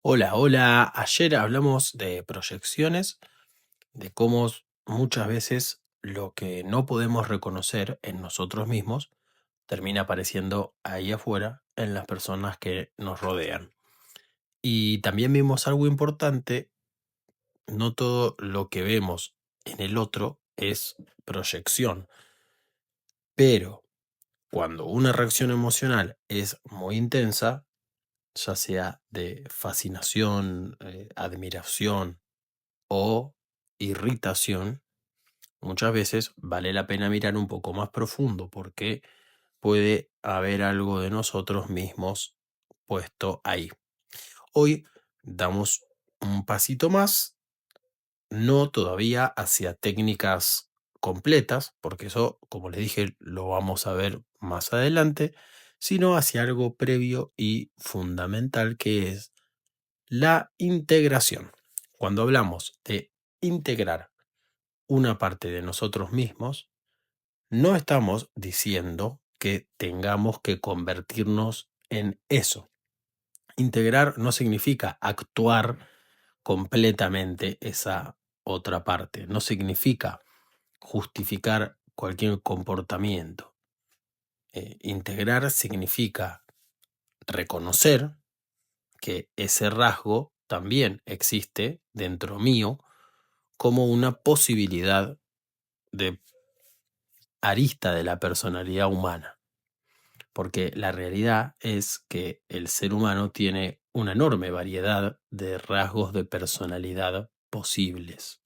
Hola, hola. Ayer hablamos de proyecciones, de cómo muchas veces lo que no podemos reconocer en nosotros mismos termina apareciendo ahí afuera en las personas que nos rodean. Y también vimos algo importante, no todo lo que vemos en el otro es proyección, pero cuando una reacción emocional es muy intensa, ya sea de fascinación, admiración, o irritación, muchas veces vale la pena mirar un poco más profundo porque puede haber algo de nosotros mismos puesto ahí. Hoy damos un pasito más, no todavía hacia técnicas completas, porque eso, como les dije, lo vamos a ver más adelante, sino hacia algo previo y fundamental que es la integración. Cuando hablamos de integrar una parte de nosotros mismos, no estamos diciendo que tengamos que convertirnos en eso. Integrar no significa actuar completamente esa otra parte, no significa justificar cualquier comportamiento. Integrar significa reconocer que ese rasgo también existe dentro mío como una posibilidad de arista de la personalidad humana, porque la realidad es que el ser humano tiene una enorme variedad de rasgos de personalidad posibles.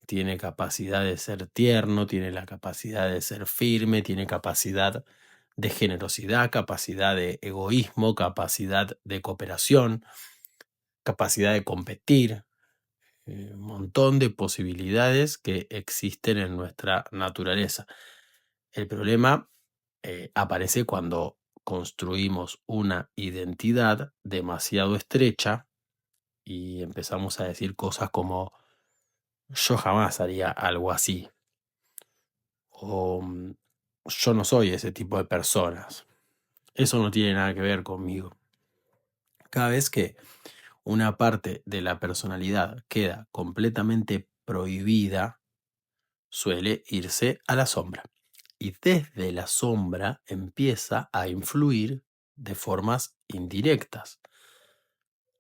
Tiene capacidad de ser tierno, tiene la capacidad de ser firme, tiene capacidad de generosidad, capacidad de egoísmo, capacidad de cooperación, capacidad de competir, un montón de posibilidades que existen en nuestra naturaleza. El problema aparece cuando construimos una identidad demasiado estrecha y empezamos a decir cosas como yo jamás haría algo así o yo no soy ese tipo de personas. Eso no tiene nada que ver conmigo. Cada vez que una parte de la personalidad queda completamente prohibida, suele irse a la sombra. Y desde la sombra empieza a influir de formas indirectas,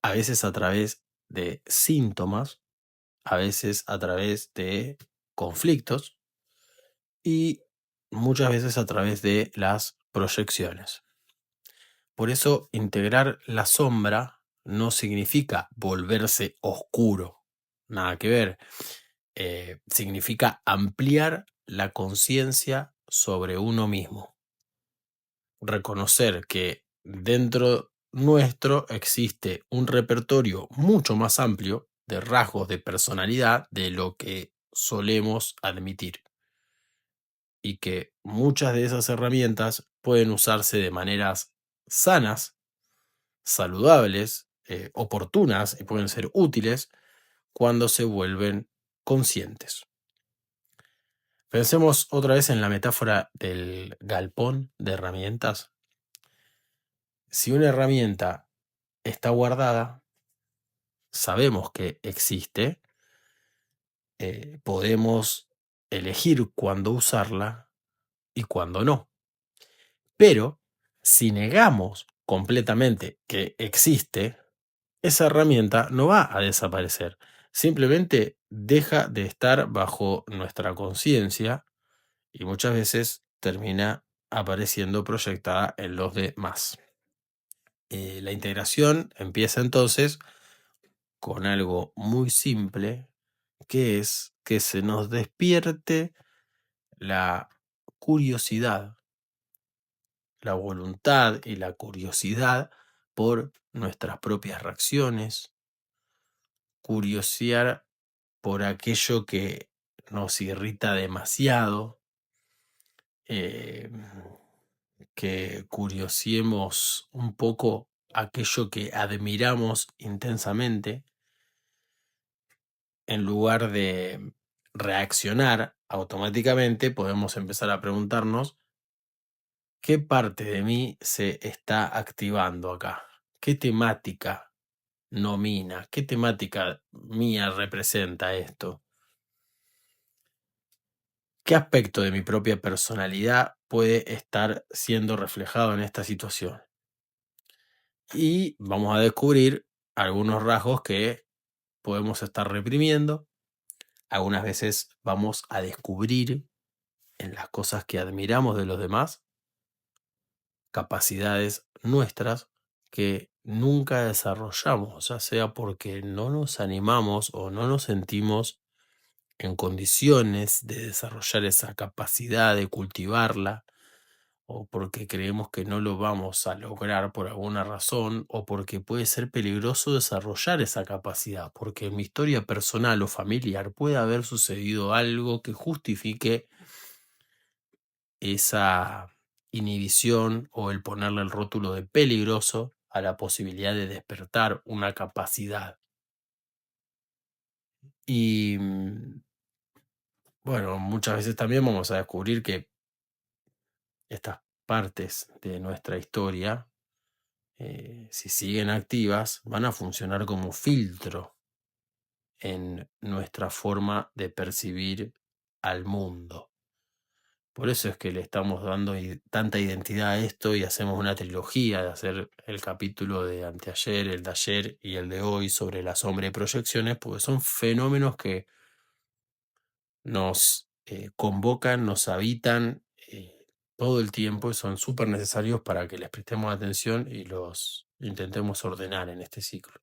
a veces a través de síntomas, a veces a través de conflictos y muchas veces a través de las proyecciones. Por eso integrar la sombra no significa volverse oscuro, nada que ver. Significa ampliar la conciencia sobre uno mismo. Reconocer que dentro nuestro existe un repertorio mucho más amplio de rasgos de personalidad de lo que solemos admitir. Y que muchas de esas herramientas pueden usarse de maneras sanas, saludables, oportunas y pueden ser útiles cuando se vuelven conscientes. Pensemos otra vez en la metáfora del galpón de herramientas. Si una herramienta está guardada, sabemos que existe, podemos elegir cuándo usarla y cuándo no. Pero si negamos completamente que existe, esa herramienta no va a desaparecer. Simplemente deja de estar bajo nuestra conciencia y muchas veces termina apareciendo proyectada en los demás. La integración empieza entonces con algo muy simple, que es que se nos despierte la curiosidad, la voluntad y la curiosidad por nuestras propias reacciones, curiosear por aquello que nos irrita demasiado, eh, que curiosiemos un poco aquello que admiramos intensamente, en lugar de reaccionar automáticamente, podemos empezar a preguntarnos qué parte de mí se está activando acá, qué temática nomina? ¿Qué temática mía representa esto? ¿Qué aspecto de mi propia personalidad puede estar siendo reflejado en esta situación? Y vamos a descubrir algunos rasgos que podemos estar reprimiendo. Algunas veces vamos a descubrir en las cosas que admiramos de los demás capacidades nuestras que nunca desarrollamos, ya sea porque no nos animamos o no nos sentimos en condiciones de desarrollar esa capacidad, de cultivarla, o porque creemos que no lo vamos a lograr por alguna razón, o porque puede ser peligroso desarrollar esa capacidad, porque en mi historia personal o familiar puede haber sucedido algo que justifique esa inhibición o el ponerle el rótulo de peligroso a la posibilidad de despertar una capacidad. Y bueno, muchas veces también vamos a descubrir que estas partes de nuestra historia, si siguen activas, van a funcionar como filtro en nuestra forma de percibir al mundo. Por eso es que le estamos dando tanta identidad a esto y hacemos una trilogía de hacer el capítulo de anteayer, el de ayer y el de hoy sobre la sombra y proyecciones, porque son fenómenos que nos convocan, nos habitan todo el tiempo y son súper necesarios para que les prestemos atención y los intentemos ordenar en este ciclo.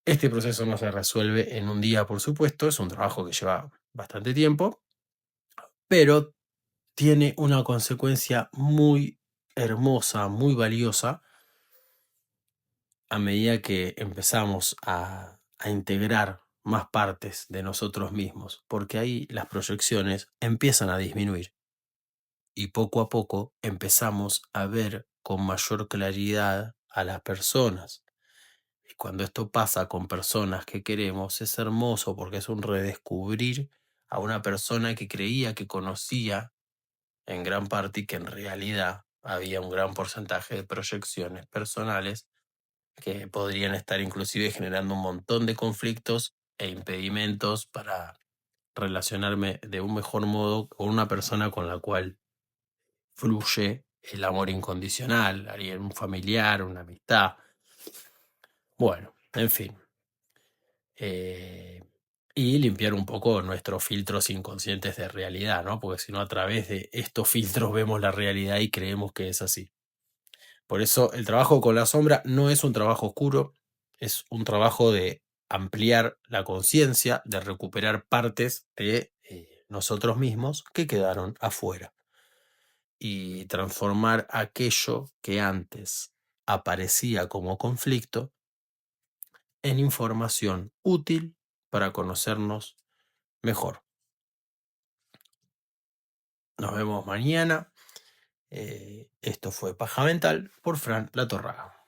Este proceso no se resuelve en un día, por supuesto, es un trabajo que lleva bastante tiempo, pero tiene una consecuencia muy hermosa, muy valiosa, a medida que empezamos a integrar más partes de nosotros mismos, porque ahí las proyecciones empiezan a disminuir y poco a poco empezamos a ver con mayor claridad a las personas. Y cuando esto pasa con personas que queremos, es hermoso porque es un redescubrir a una persona que creía que conocía en gran parte y que en realidad había un gran porcentaje de proyecciones personales que podrían estar inclusive generando un montón de conflictos e impedimentos para relacionarme de un mejor modo con una persona con la cual fluye el amor incondicional, alguien, un familiar, una amistad. Bueno, en fin. Y limpiar un poco nuestros filtros inconscientes de realidad, ¿no? Porque si no, a través de estos filtros vemos la realidad y creemos que es así. Por eso el trabajo con la sombra no es un trabajo oscuro, es un trabajo de ampliar la conciencia, de recuperar partes de nosotros mismos que quedaron afuera y transformar aquello que antes aparecía como conflicto en información útil para conocernos mejor. Nos vemos mañana. Esto fue Paja Mental por Fran Latorraga.